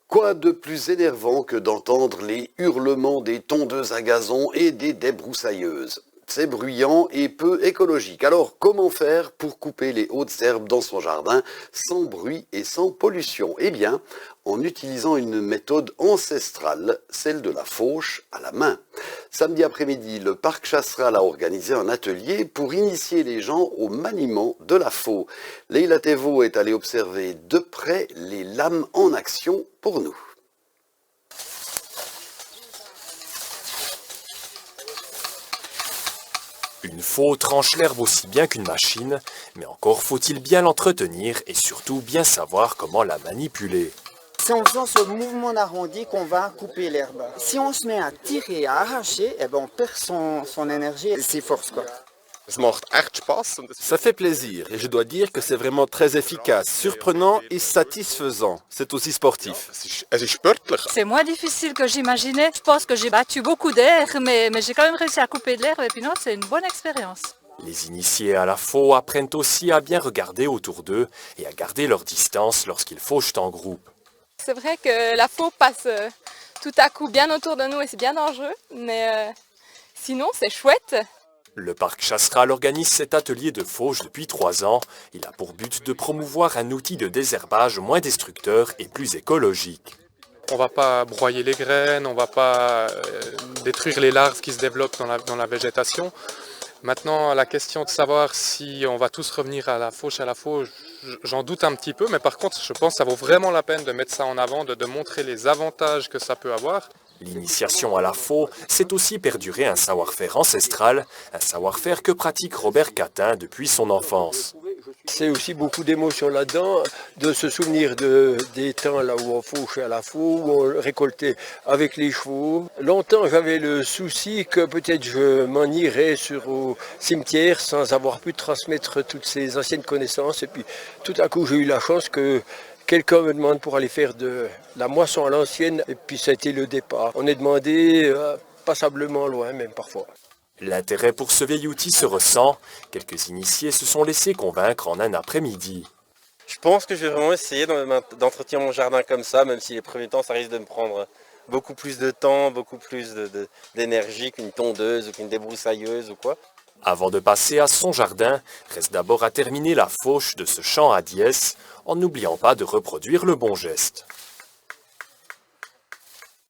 Quoi de plus énervant que d'entendre les hurlements des tondeuses à gazon et des débroussailleuses? C'est bruyant et peu écologique. Alors, comment faire pour couper les hautes herbes dans son jardin sans bruit et sans pollution? Eh bien, en utilisant une méthode ancestrale, celle de la fauche à la main. Samedi après-midi, le parc Chasseral a organisé un atelier pour initier les gens au maniement de la faux. Leila Thévaux est allée observer de près les lames en action pour nous. Une faux tranche l'herbe aussi bien qu'une machine, mais encore faut-il bien l'entretenir et surtout bien savoir comment la manipuler. C'est en faisant ce mouvement d'arrondi qu'on va couper l'herbe. Si on se met à tirer et à arracher, eh ben on perd son énergie et ses forces, quoi. Ça fait plaisir et je dois dire que c'est vraiment très efficace, surprenant et satisfaisant. C'est aussi sportif. C'est moins difficile que j'imaginais. Je pense que j'ai battu beaucoup d'air, mais j'ai quand même réussi à couper de l'herbe et puis non, c'est une bonne expérience. Les initiés à la faux apprennent aussi à bien regarder autour d'eux et à garder leur distance lorsqu'ils fauchent en groupe. C'est vrai que la faux passe tout à coup bien autour de nous et c'est bien dangereux, mais sinon c'est chouette. Le parc Chasseral organise cet atelier de fauche depuis 3 ans. Il a pour but de promouvoir un outil de désherbage moins destructeur et plus écologique. On ne va pas broyer les graines, on ne va pas détruire les larves qui se développent dans la végétation. Maintenant, la question de savoir si on va tous revenir à la fauche, j'en doute un petit peu, mais par contre, je pense que ça vaut vraiment la peine de mettre ça en avant, de montrer les avantages que ça peut avoir. L'initiation à la faux, c'est aussi perdurer un savoir-faire ancestral, un savoir-faire que pratique Robert Catin depuis son enfance. C'est aussi beaucoup d'émotions là-dedans, de se souvenir des temps là où on fauchait à la faux, où on récoltait avec les chevaux. Longtemps, j'avais le souci que peut-être je m'en irais au cimetière sans avoir pu transmettre toutes ces anciennes connaissances. Et puis tout à coup, j'ai eu la chance que quelqu'un me demande pour aller faire de la moisson à l'ancienne, et puis ça a été le départ. On est demandé passablement loin, même parfois. L'intérêt pour ce vieil outil se ressent. Quelques initiés se sont laissés convaincre en un après-midi. Je pense que je vais vraiment essayer d'entretenir mon jardin comme ça, même si les premiers temps, ça risque de me prendre beaucoup plus de temps, beaucoup plus d'énergie qu'une tondeuse ou qu'une débroussailleuse ou quoi. Avant de passer à son jardin, reste d'abord à terminer la fauche de ce chant à dièse, en n'oubliant pas de reproduire le bon geste.